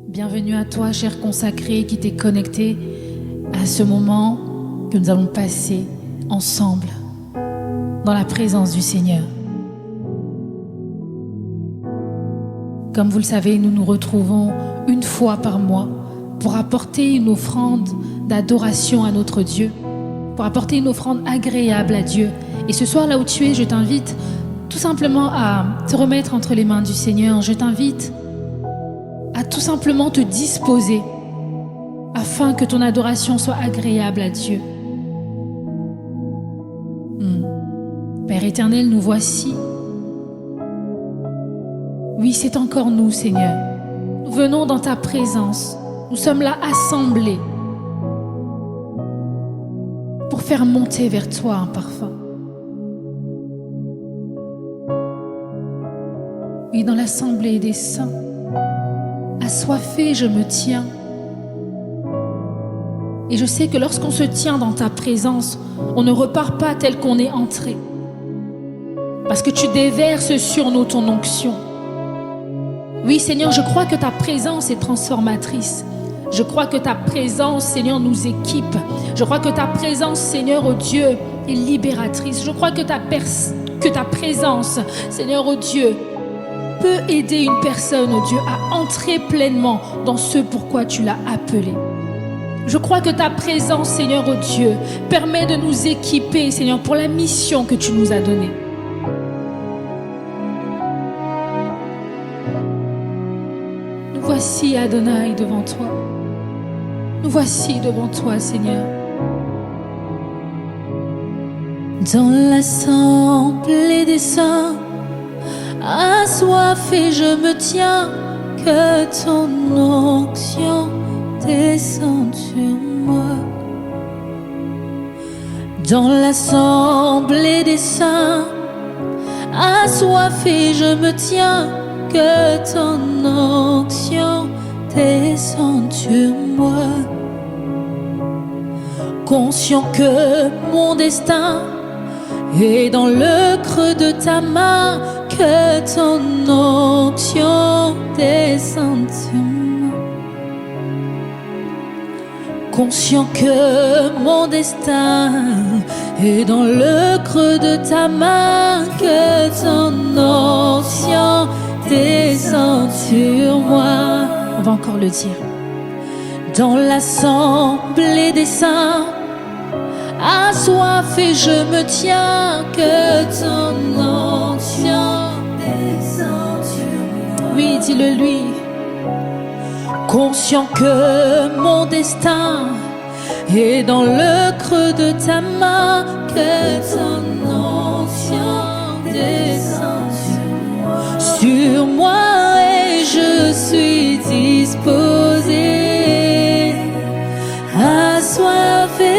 Bienvenue à toi, cher consacré, qui t'est connecté à ce moment que nous allons passer ensemble dans la présence du Seigneur. Comme vous le savez, nous nous retrouvons une fois par mois pour apporter une offrande d'adoration à notre Dieu, pour apporter une offrande agréable à Dieu. Et ce soir, là où tu es, je t'invite tout simplement à te remettre entre les mains du Seigneur. Je t'invite à tout simplement te disposer afin que ton adoration soit agréable à Dieu. Père éternel, nous voici. Oui, c'est encore nous, Seigneur. Nous venons dans ta présence. Nous sommes là assemblés pour faire monter vers toi un parfum. Oui, dans l'assemblée des saints, assoiffé, je me tiens. Et je sais que lorsqu'on se tient dans ta présence, on ne repart pas tel qu'on est entré. Parce que tu déverses sur nous ton onction. Oui, Seigneur, je crois que ta présence est transformatrice. Je crois que ta présence, Seigneur, nous équipe. Je crois que ta présence, Seigneur, oh Dieu, est libératrice. Je crois que ta présence, Seigneur, oh Dieu, peut aider une personne, oh Dieu, à entrer pleinement dans ce pourquoi tu l'as appelé. Je crois que ta présence, Seigneur, oh Dieu, permet de nous équiper, Seigneur, pour la mission que tu nous as donnée. Nous voici, Adonai, devant toi. Nous voici devant toi, Seigneur. Dans l'assemblée des saints, assoiffé, je me tiens, que ton onction descende sur moi. Dans l'assemblée des saints, assoiffé, je me tiens, que ton onction descende sur moi. Conscient que mon destin est dans le creux de ta main, que ton onction descende sur moi. Conscient que mon destin est dans le creux de ta main, que ton onction descende sur moi. On va encore le dire. Dans l'assemblée des saints, assoiffé, je me tiens, que ton onction descende sur moi. Oui, dis-le lui. Conscient que mon destin est dans le creux de ta main, que ton onction descende sur moi, et je suis disposé, assoiffé,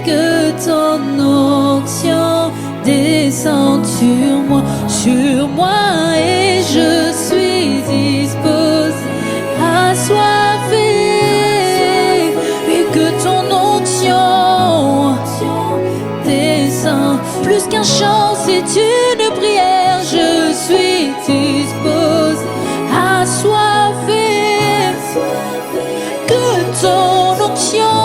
que ton onction descende sur moi, et je suis disposé, assoiffé, et que ton onction descende. Plus qu'un chant, c'est une prière, je suis disposé, assoiffé, que ton onction.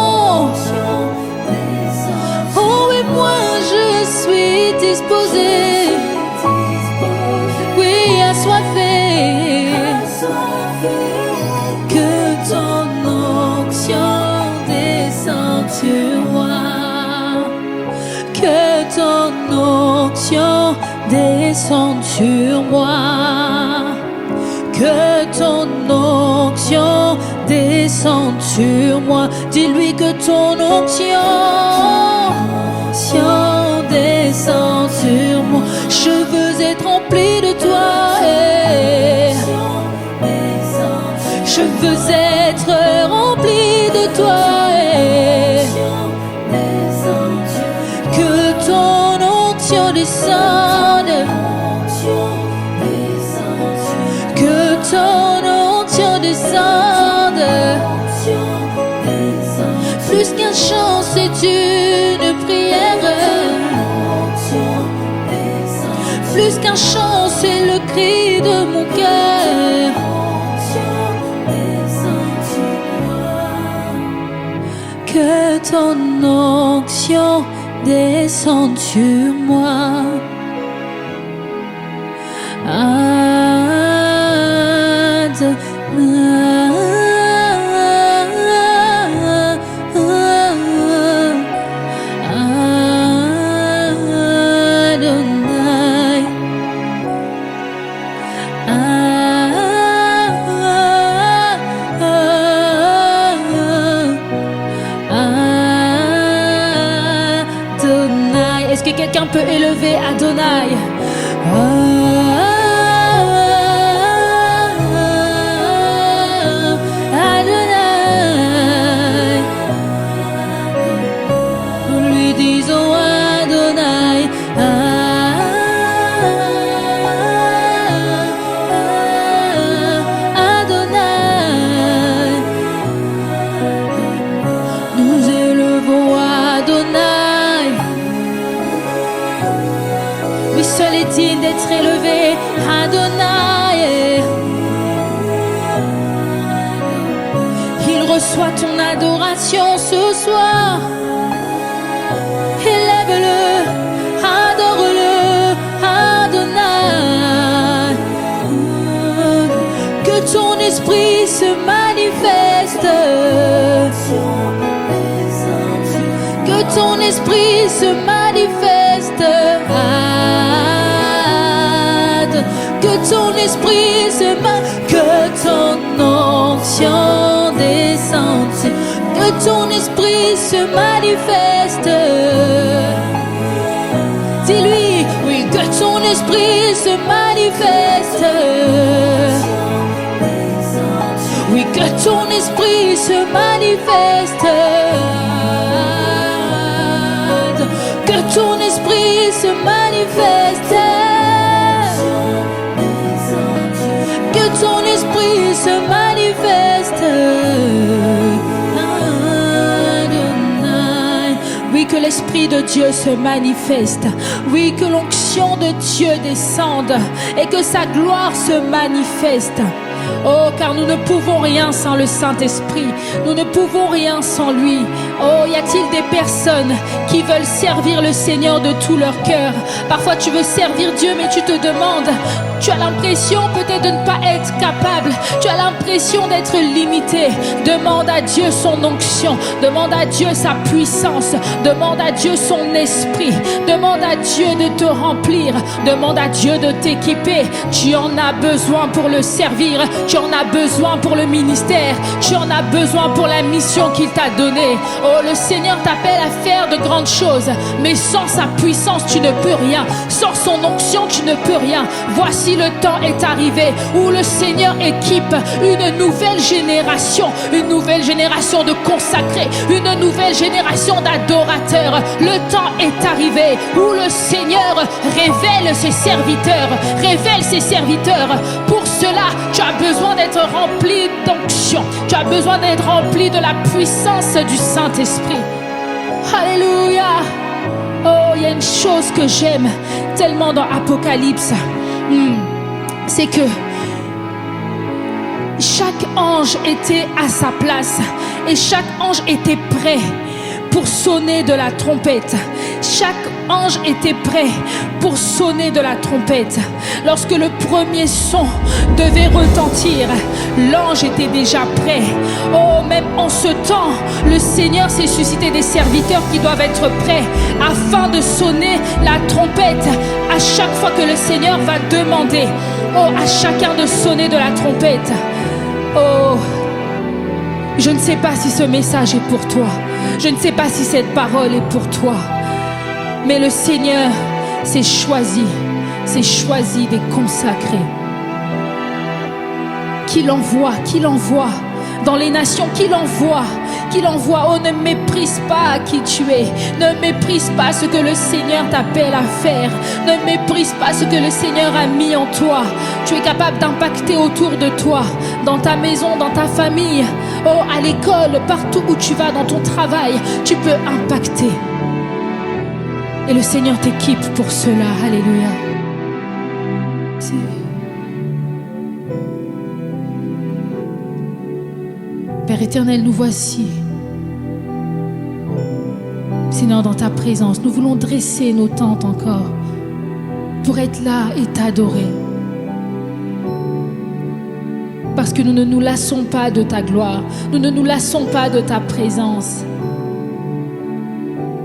Oh, et moi je suis disposé, oui, assoiffé, que ton onction descende sur moi, que ton onction descende sur moi, que ton onction descende sur moi. Dis-lui que ton onction descende sur moi. Je veux être rempli de toi, je veux être rempli de toi, que ton onction descende, que ton onction descende. Plus qu'un chant, c'est une prière. Plus qu'un chant, c'est le cri de mon cœur. que ton onction descende sur moi. Est-ce que quelqu'un peut élever Adonai? Adonai. Lui disons Adonai. Adonai. Nous élevons Adonai. Lui seul est digne d'être élevé, Adonai. Il reçoit ton adoration ce soir. Élève-le, adore-le, Adonai. Que ton esprit se manifeste. Que ton esprit se manifeste. Que ton esprit se manifeste. Que ton onction descende. Que ton esprit se manifeste. Dis-lui, oui, que ton esprit se manifeste. Oui, que ton esprit se manifeste. Que ton esprit se manifeste. Que ton esprit se manifeste. Adonai. Oui, que l'Esprit de Dieu se manifeste. Oui, que l'onction de Dieu descende et que sa gloire se manifeste. Oh, car nous ne pouvons rien sans le Saint-Esprit. Nous ne pouvons rien sans lui. Oh, y a-t-il des personnes qui veulent servir le Seigneur de tout leur cœur? Parfois, tu veux servir Dieu, mais tu te demandes, tu as l'impression peut-être de ne pas être capable. Tu as l'impression d'être limité. Demande à Dieu son onction. Demande à Dieu sa puissance. Demande à Dieu son esprit. Demande à Dieu de te remplir. Demande à Dieu de t'équiper. Tu en as besoin pour le servir. Tu en as besoin pour le ministère. Tu en as besoin pour la mission qu'il t'a donnée. Oh, le Seigneur t'appelle à faire de grandes choses. Mais sans sa puissance, tu ne peux rien. Sans son onction, tu ne peux rien. Voici le temps est arrivé où le Seigneur équipe une nouvelle génération de consacrés, une nouvelle génération d'adorateurs. Le temps est arrivé où le Seigneur révèle ses serviteurs. Pour cela, tu as besoin d'être rempli d'onction. Tu as besoin d'être rempli de la puissance du Saint-Esprit. Alléluia. Oh, il y a une chose que j'aime tellement dans Apocalypse. C'est que chaque ange était à sa place et chaque ange était prêt pour sonner de la trompette. Chaque ange était prêt pour sonner de la trompette. Lorsque le premier son devait retentir, l'ange était déjà prêt. Oh, même en ce temps, le Seigneur s'est suscité des serviteurs qui doivent être prêts afin de sonner la trompette à chaque fois que le Seigneur va demander, oh, à chacun de sonner de la trompette. Oh, je ne sais pas si ce message est pour toi. Je ne sais pas si cette parole est pour toi. Mais le Seigneur s'est choisi des consacrés. Qu'il envoie dans les nations, qu'il envoie. Oh, ne méprise pas qui tu es. Ne méprise pas ce que le Seigneur t'appelle à faire. Ne méprise pas ce que le Seigneur a mis en toi. Tu es capable d'impacter autour de toi, dans ta maison, dans ta famille, oh, à l'école, partout où tu vas, dans ton travail, tu peux impacter. Et le Seigneur t'équipe pour cela. Alléluia. Père éternel, nous voici. Seigneur, dans ta présence, nous voulons dresser nos tentes encore pour être là et t'adorer. Parce que nous ne nous lassons pas de ta gloire, nous ne nous lassons pas de ta présence.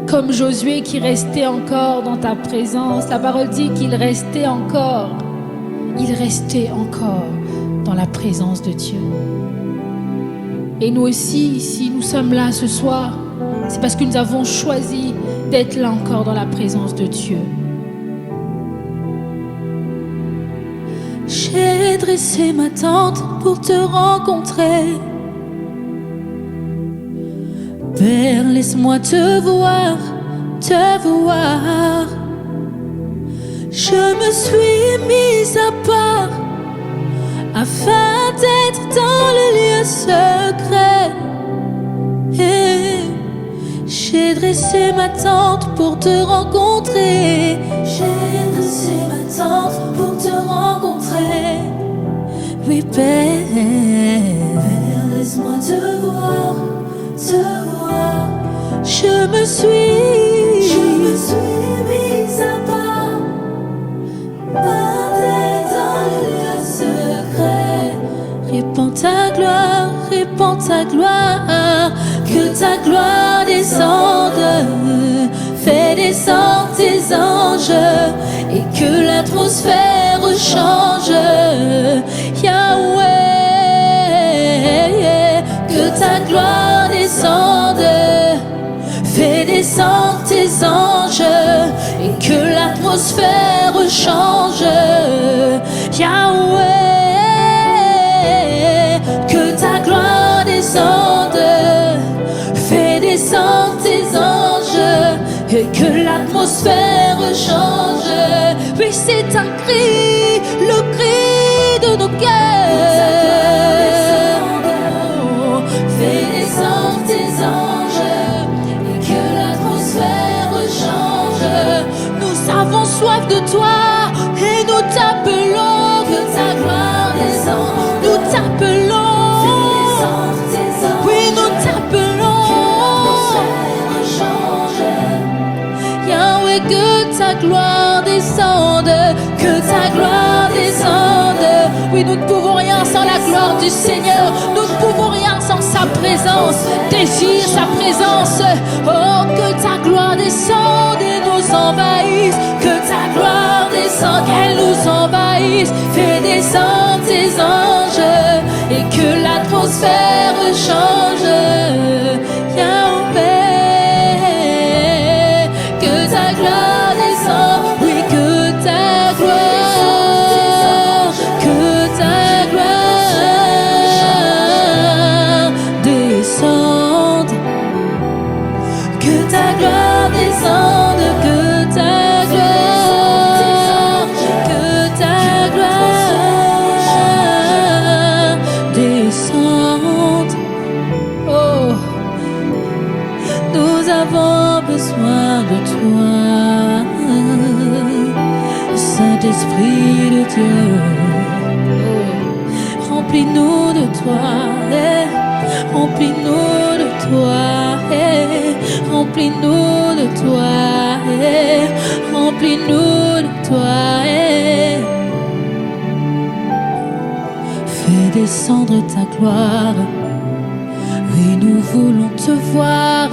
Comme Josué qui restait encore dans ta présence, la parole dit qu'il restait encore. Il restait encore dans la présence de Dieu. Et nous aussi, si nous sommes là ce soir, c'est parce que nous avons choisi d'être là encore dans la présence de Dieu. J'ai dressé ma tente pour te rencontrer. Père, laisse-moi te voir, te voir. Je me suis mise à part afin d'être dans le lieu secret. Et j'ai dressé ma tente pour te rencontrer. J'ai dressé ma tente pour te rencontrer. Oui, Père, laisse-moi te voir, te voir. Je me suis mise à part, dans le lieu secret. Répands ta gloire, que ta gloire descende. Fais descendre tes anges et que l'atmosphère change. Yahweh, que ta gloire descende. Fais descendre tes anges et que l'atmosphère change. Yahweh, que ta gloire descende. Fais descendre tes anges et que l'atmosphère change. Oui, c'est un cri, le cri de nos cœurs. Fais descendre tes anges et que l'atmosphère change. Nous avons soif de toi et nous t'appelons. Que ta gloire descende. Nous t'appelons. Fais descendre tes anges. Oui, nous t'appelons. Yahweh, que ta gloire descende, que ta gloire descende. Oui, nous ne pouvons rien sans la gloire du Seigneur. Nous ne pouvons rien sans sa présence. Désire sa présence. Oh, que ta gloire descende et nous envahisse. Que ta gloire descende, qu'elle nous envahisse. Fais descendre tes anges et que l'atmosphère change. Yahweh, que ta gloire descende. Oui, que ta gloire, que ta gloire descende. Que ta gloire descende, que ta gloire, que ta gloire descende. Oh, nous avons besoin de toi, Saint-Esprit de Dieu. Oh, remplis-nous de toi, remplis-nous de toi, remplis-nous de toi, remplis-nous de toi. Fais descendre ta gloire. Oui, nous voulons te voir.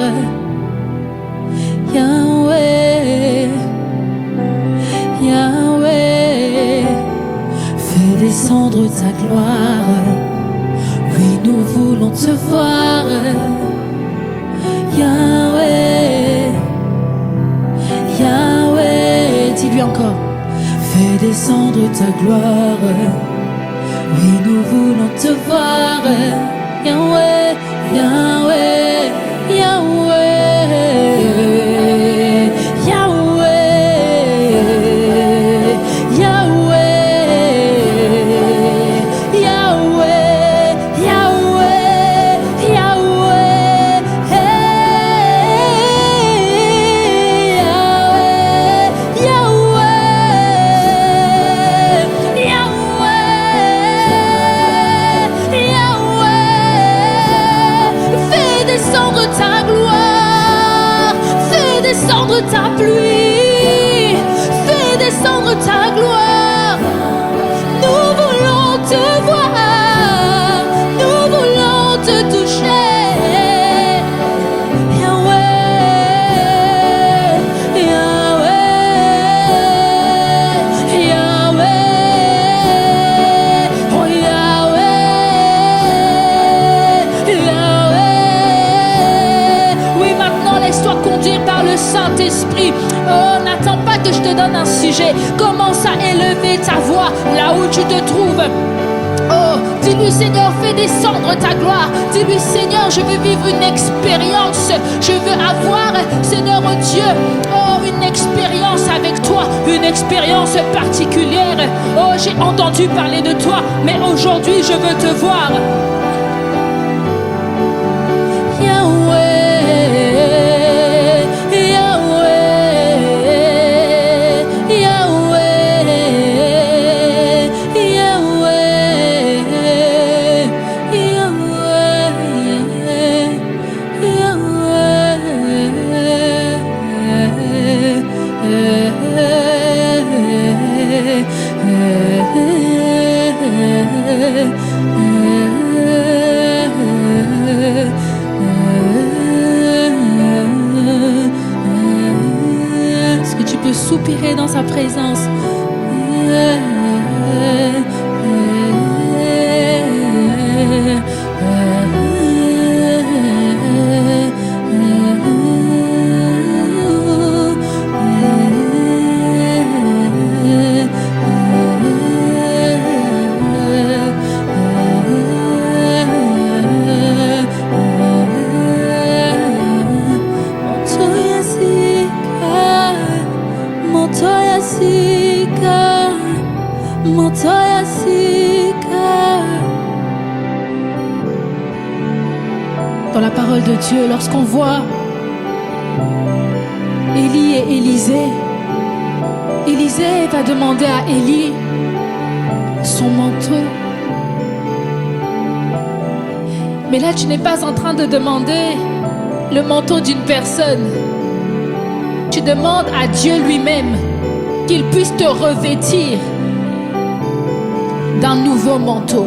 Yahweh, Yahweh, fais descendre ta gloire. Oui, nous voulons te voir. Yahweh, Yahweh, dis-lui encore. Fais descendre ta gloire. Oui, nous voulons te voir. Yahweh, Yahweh, Yahweh. Descendre ta gloire. conduire par le Saint-Esprit. Oh, n'attends pas que je te donne un sujet. Commence à élever ta voix là où tu te trouves. Oh, dis-lui Seigneur, fais descendre ta gloire. Dis-lui Seigneur, je veux vivre une expérience. Je veux avoir, Seigneur Dieu, oh, une expérience avec toi, une expérience particulière. Oh, j'ai entendu parler de toi, mais aujourd'hui je veux te voir. Est-ce que tu peux soupirer dans sa présence? Dans la parole de Dieu, lorsqu'on voit Élie et Élisée, Élisée va demander à Élie son manteau. Mais là, tu n'es pas en train de demander le manteau d'une personne. Tu demandes à Dieu lui-même qu'il puisse te revêtir d'un nouveau manteau.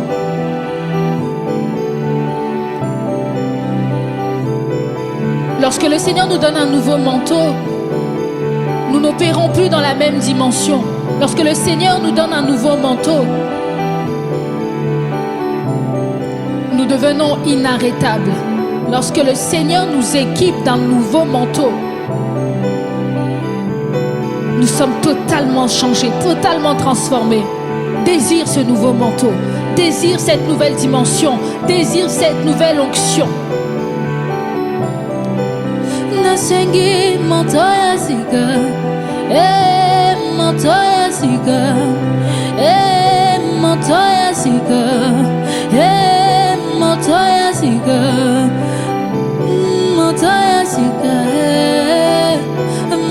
Lorsque le Seigneur nous donne un nouveau manteau, nous n'opérons plus dans la même dimension. Lorsque le Seigneur nous donne un nouveau manteau, nous devenons inarrêtables. Lorsque le Seigneur nous équipe d'un nouveau manteau, nous sommes totalement changés, totalement transformés. Désire ce nouveau manteau, désire cette nouvelle dimension, désire cette nouvelle onction. Nasengi mantoya sika, mantoya sika, mantoya sika, mantoya sika, mantoya sika,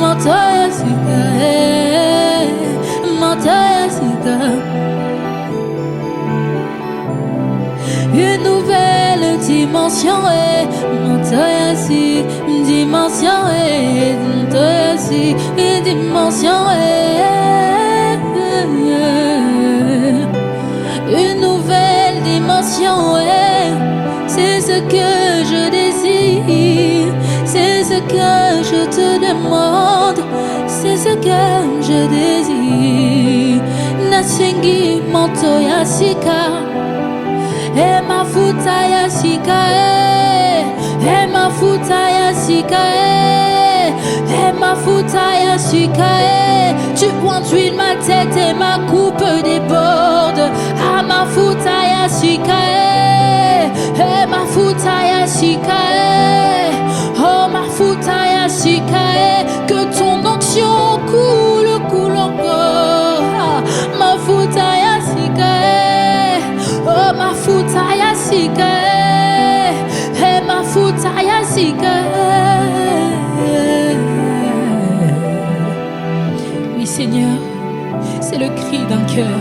mantoya sika, mantoya sika. Une nouvelle dimension est mantoya sika. Dimension est une dimension est une nouvelle dimension est. C'est ce que je désire, c'est ce que je te demande, c'est ce que je désire. Nasengi mantoya sika, mafuta ya sika, mafuta ya sika, mafuta ya sika. Tu conduis ma tête et ma coupe déborde. Mafuta ya sika, mafuta ya sika. Oh, mafuta ya sika, que ton onction coule encore. Mafuta ya sika, oh, mafuta ya sika. Oui Seigneur, c'est le cri d'un cœur.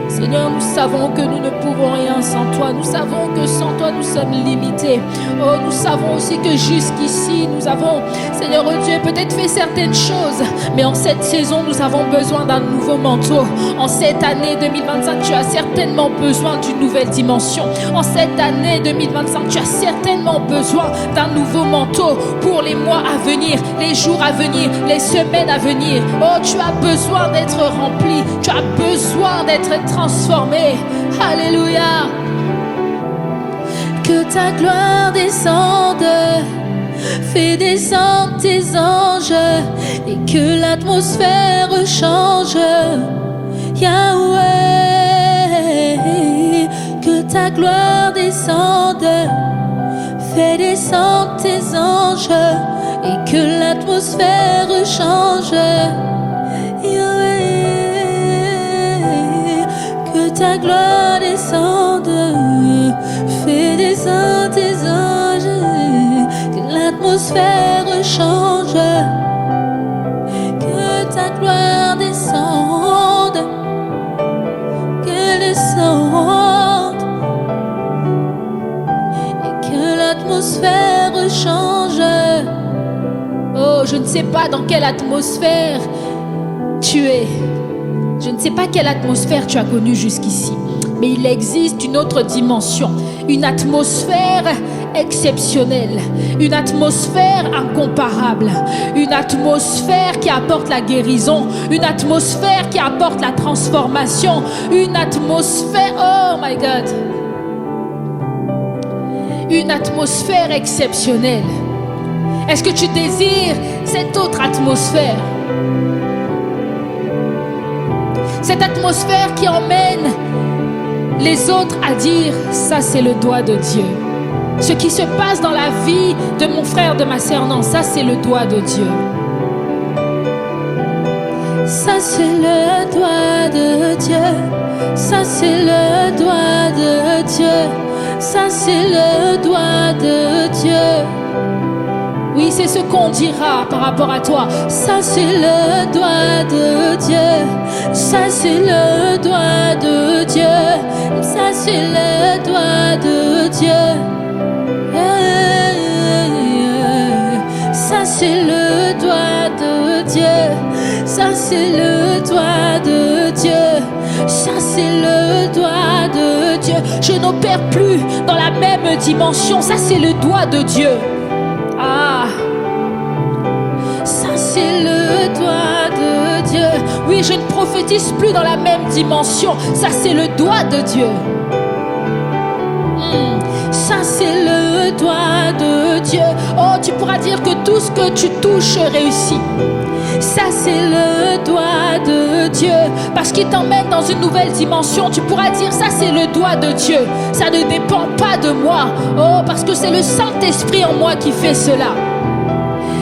Seigneur, nous savons que nous ne pouvons rien sans toi. Nous savons que sans toi, nous sommes limités. Oh, nous savons aussi que jusqu'ici, nous avons, Seigneur Dieu, peut-être fait certaines choses. Mais en cette saison, nous avons besoin d'un nouveau manteau. En cette année 2025, tu as certainement besoin d'une nouvelle dimension. En cette année 2025, tu as certainement besoin d'un nouveau manteau pour les mois à venir, les jours à venir, les semaines à venir. Oh, tu as besoin d'être rempli. Tu as besoin d'être transformé. Alléluia. Que ta gloire descende, Fais descendre tes anges et que l'atmosphère change. Yahweh, que ta gloire descende. Fais descendre tes anges et que l'atmosphère change. Yahweh, que ta gloire descende. Fais descendre tes anges, que l'atmosphère change. Que ta gloire descende, qu'elle descende, et que l'atmosphère change. Oh, je ne sais pas dans quelle atmosphère tu es. Je ne sais pas quelle atmosphère tu as connue jusqu'ici. Mais il existe une autre dimension, une atmosphère exceptionnelle, une atmosphère incomparable, une atmosphère qui apporte la guérison, une atmosphère qui apporte la transformation, une atmosphère, oh my God, une atmosphère exceptionnelle. Est-ce que tu désires cette autre atmosphère? Cette atmosphère qui emmène les autres à dire, ça c'est le doigt de Dieu. Ce qui se passe dans la vie de mon frère, de ma sœur, non, ça c'est le doigt de Dieu. Ça c'est le doigt de Dieu. Ça c'est le doigt de Dieu. Ça c'est le doigt de Dieu. Oui, c'est ce qu'on dira par rapport à toi. Ça c'est le doigt de Dieu. Ça c'est le doigt de Dieu. Ça c'est le doigt de Dieu. Ça c'est le doigt de Dieu. Ça c'est le doigt de Dieu. Ça c'est le doigt de Dieu. Je n'opère plus dans la même dimension. Ça c'est le doigt de Dieu. Ah, ça c'est le doigt de Dieu. Oui, je ne prophétise plus dans la même dimension. Ça c'est le doigt de Dieu. Ça c'est le doigt de Dieu. Oh, tu pourras dire que tout ce que tu touches réussit. Ça c'est le doigt de Dieu, parce qu'il t'emmène dans une nouvelle dimension. Tu pourras dire, ça c'est le doigt de Dieu. Ça ne dépend pas de moi. Oh, parce que c'est le Saint-Esprit en moi qui fait cela.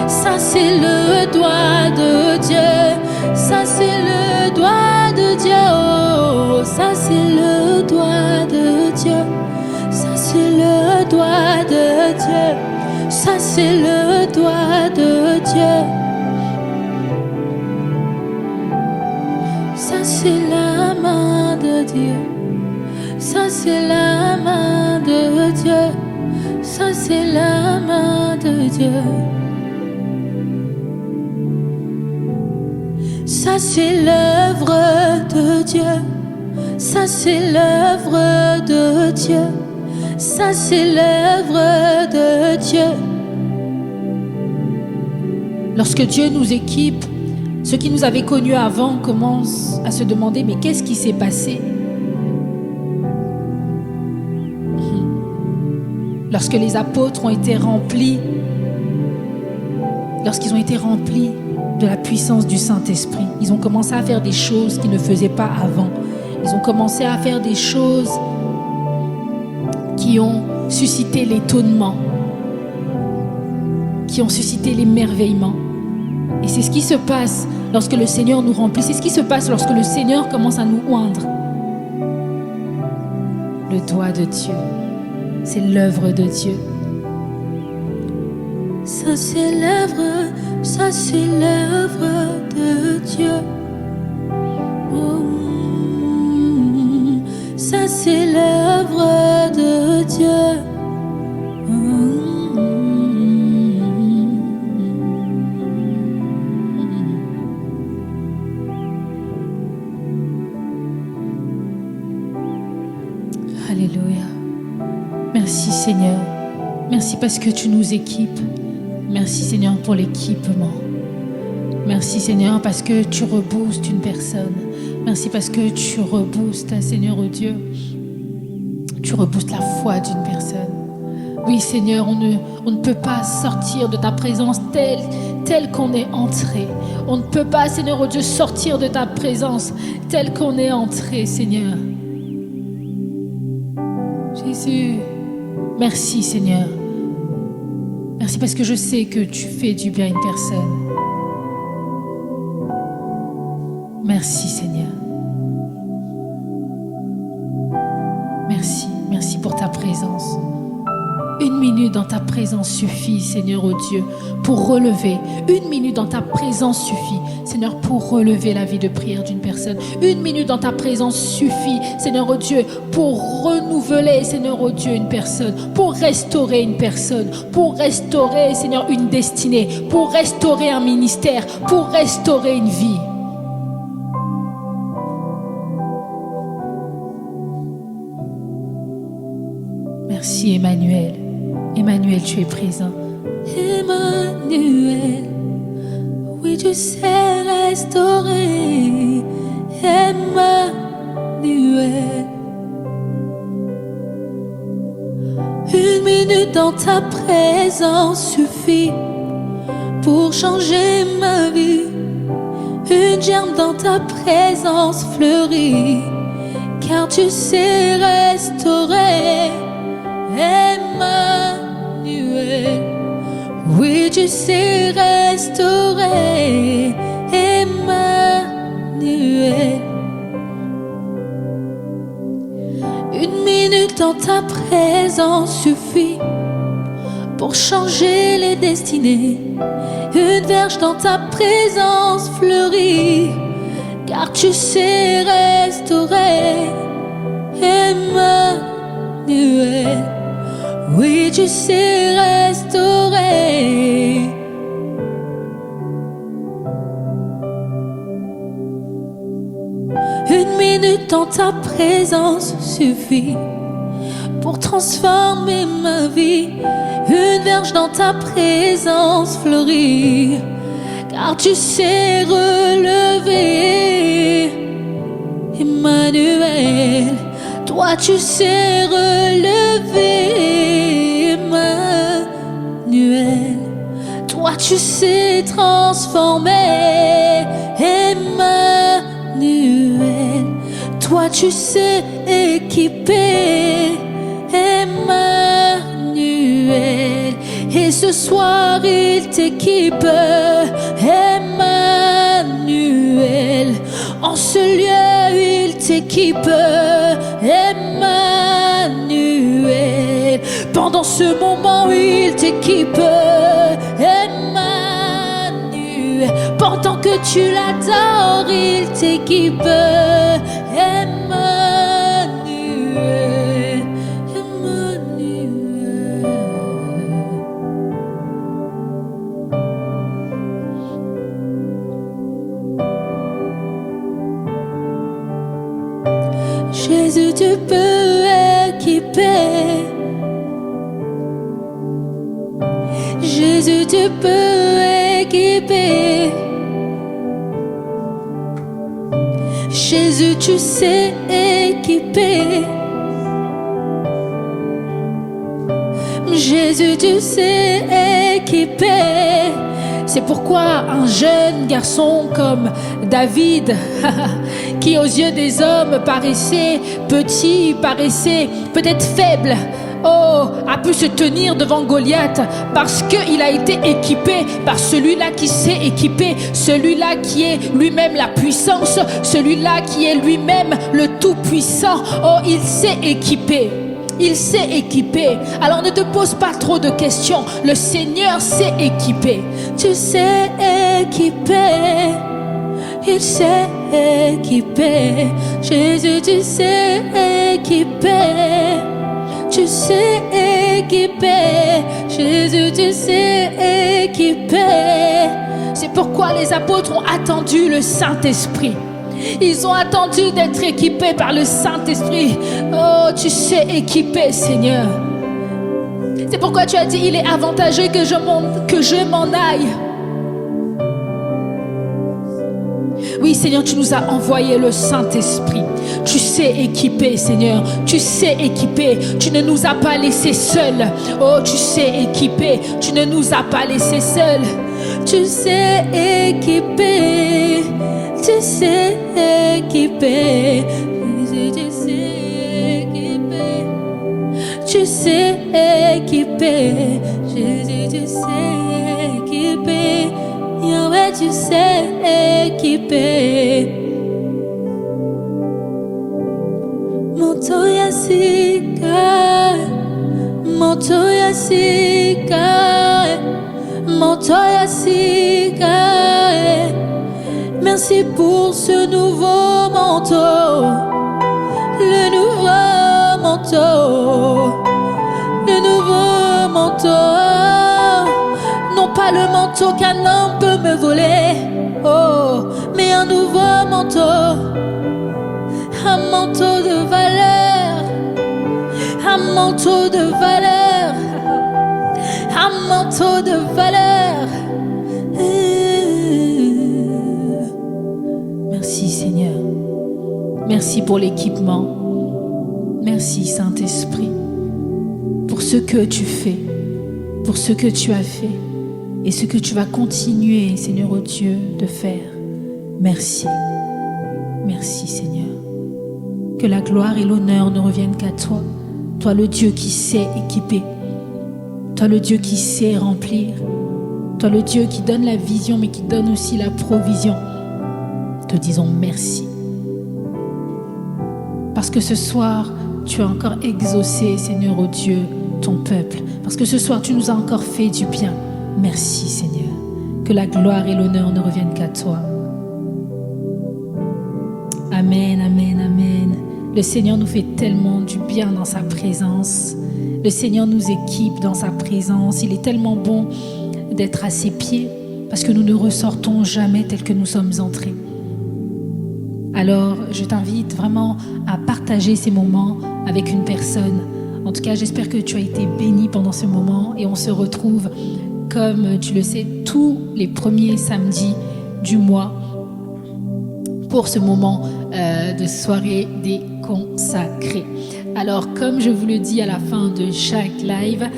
Ça c'est le doigt de Dieu. Ça c'est le doigt de Dieu. Oh, ça c'est le doigt de Dieu. Ça c'est le doigt de Dieu. Ça c'est le doigt de Dieu. Ça c'est la main de Dieu. Ça c'est la main de Dieu. Ça c'est la main de Dieu. Ça c'est l'œuvre de Dieu. Ça c'est l'œuvre de Dieu. Ça c'est l'œuvre de Dieu. Lorsque Dieu nous équipe, ceux qui nous avaient connus avant commencent à se demander, mais qu'est-ce qui s'est passé? Lorsque les apôtres ont été remplis, lorsqu'ils ont été remplis de la puissance du Saint-Esprit, ils ont commencé à faire des choses qu'ils ne faisaient pas avant. Ils ont commencé à faire des choses qui ont suscité l'étonnement, qui ont suscité l'émerveillement. Et c'est ce qui se passe lorsque le Seigneur nous remplit. C'est ce qui se passe lorsque le Seigneur commence à nous oindre. Le doigt de Dieu, c'est l'œuvre de Dieu. Ça c'est l'œuvre, ça c'est l'œuvre de Dieu. Oh, ça c'est l'œuvre de Dieu. Alléluia. Merci Seigneur. Merci parce que tu nous équipes. Merci Seigneur pour l'équipement. Merci Seigneur parce que tu reboostes une personne. Merci parce que tu reboostes, Seigneur Dieu. Tu reboostes la foi d'une personne. Oui, Seigneur, on ne peut pas sortir de ta présence telle qu'on est entré. On ne peut pas, Seigneur, oh Dieu, sortir de ta présence telle qu'on est entré, Seigneur. Jésus, merci, Seigneur. Merci parce que je sais que tu fais du bien à une personne. Merci, Seigneur. Merci, merci pour ta présence. 1 minute dans ta présence suffit, Seigneur, oh Dieu, pour relever. 1 minute dans ta présence suffit, Seigneur, pour relever la vie de prière d'une personne. 1 minute dans ta présence suffit, Seigneur, oh Dieu, pour renouveler, Seigneur, oh Dieu, une personne, pour restaurer une personne, pour restaurer, Seigneur, une destinée, pour restaurer un ministère, pour restaurer une vie. Merci, Emmanuel. Emmanuel, tu es présent. Emmanuel, oui, tu sais restaurer. Emmanuel, 1 minute dans ta présence suffit pour changer ma vie. Une germe dans ta présence fleurit, car tu sais restaurer. Emmanuel, oui, tu sais restaurer. Emmanuel, 1 minute dans ta présence suffit pour changer les destinées. Une verge dans ta présence fleurit, car tu sais restaurer. Emmanuel, oui, tu sais restaurer. Une minute dans ta présence suffit pour transformer ma vie. Une verge dans ta présence fleurit, car tu sais relever. Emmanuel, toi tu sais relever. Emmanuel, toi tu sais transformer. Emmanuel, toi tu sais équiper. Emmanuel, et ce soir il t'équipe. Emmanuel, en ce lieu il t'équipe. Emmanuel, pendant ce moment il t'équipe. Emmanuel, pendant que tu l'adores il t'équipe. Emmanuel, Emmanuel. Jésus, tu peux équiper. Jésus, tu peux équiper. Jésus, tu sais équiper. Jésus, tu sais équiper. C'est pourquoi un jeune garçon comme David, qui aux yeux des hommes paraissait petit, paraissait peut-être faible, a pu se tenir devant Goliath parce qu'il a été équipé par celui-là qui sait équiper, celui-là qui est lui-même la puissance, celui-là qui est lui-même le tout-puissant. Oh, il sait équiper. Il sait équiper. Alors ne te pose pas trop de questions. Le Seigneur sait équiper. Tu sais équiper. Il sait équiper. Jésus, tu sais équiper. Tu sais équiper. Jésus, tu sais équiper. C'est pourquoi les apôtres ont attendu le Saint-Esprit. Ils ont attendu d'être équipés par le Saint-Esprit. Oh, tu sais équiper, Seigneur. C'est pourquoi tu as dit, il est avantageux que je m'en aille. Oui, Seigneur, tu nous as envoyé le Saint-Esprit. Tu sais équiper, Seigneur. Tu sais équiper. Tu ne nous as pas laissés seuls. Oh, tu sais équiper. Tu ne nous as pas laissés seuls. Tu sais équiper. Tu sais équiper. Tu sais équiper. Tu sais équiper. Jésus, tu sais équiper. Yahweh, tu sais équiper. Montoya Sika, Montoya Sika, Montoya Sika. Merci pour ce nouveau manteau, le nouveau manteau, le nouveau manteau. Non pas le manteau qu'un homme peut me voler, oh, mais un nouveau manteau, un manteau de valeur, un manteau de valeur, un manteau de valeur. Merci Seigneur, merci pour l'équipement, merci Saint-Esprit, pour ce que tu fais, pour ce que tu as fait et ce que tu vas continuer, Seigneur oh Dieu, de faire. Merci, merci Seigneur. Que la gloire et l'honneur ne reviennent qu'à toi, toi le Dieu qui sait équiper, toi le Dieu qui sait remplir, toi le Dieu qui donne la vision mais qui donne aussi la provision. Te disons merci. Parce que ce soir, tu as encore exaucé, Seigneur oh Dieu, ton peuple. Parce que ce soir, tu nous as encore fait du bien. Merci Seigneur. Que la gloire et l'honneur ne reviennent qu'à toi. Amen, amen, amen. Le Seigneur nous fait tellement du bien dans sa présence. Le Seigneur nous équipe dans sa présence. Il est tellement bon d'être à ses pieds parce que nous ne ressortons jamais tel que nous sommes entrés. Alors, je t'invite vraiment à partager ces moments avec une personne. En tout cas, j'espère que tu as été béni pendant ce moment et on se retrouve, comme tu le sais, tous les premiers samedis du mois pour ce moment de soirée des consacrés. Alors, comme je vous le dis à la fin de chaque live,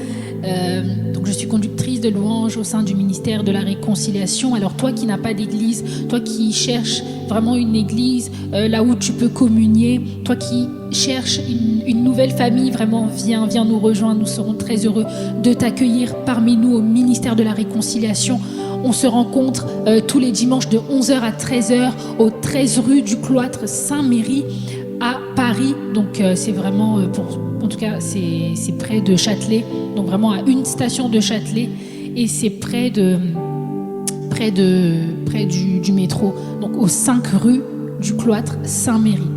donc je suis conductrice de louange au sein du ministère de la réconciliation. Alors toi qui n'as pas d'église, toi qui cherches vraiment une église là où tu peux communier, toi qui cherches une nouvelle famille, vraiment viens nous rejoindre. Nous serons très heureux de t'accueillir parmi nous au ministère de la réconciliation. On se rencontre tous les dimanches de 11h à 13h au 13 rue du Cloître Saint-Méry à Paris. Donc c'est vraiment en tout cas c'est près de Châtelet, donc vraiment à une station de Châtelet, et c'est près du métro, donc aux 5 rue du Cloître Saint-Méry.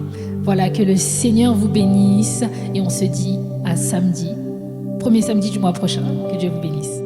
Voilà, que le Seigneur vous bénisse et on se dit à samedi, premier samedi du mois prochain. Que Dieu vous bénisse.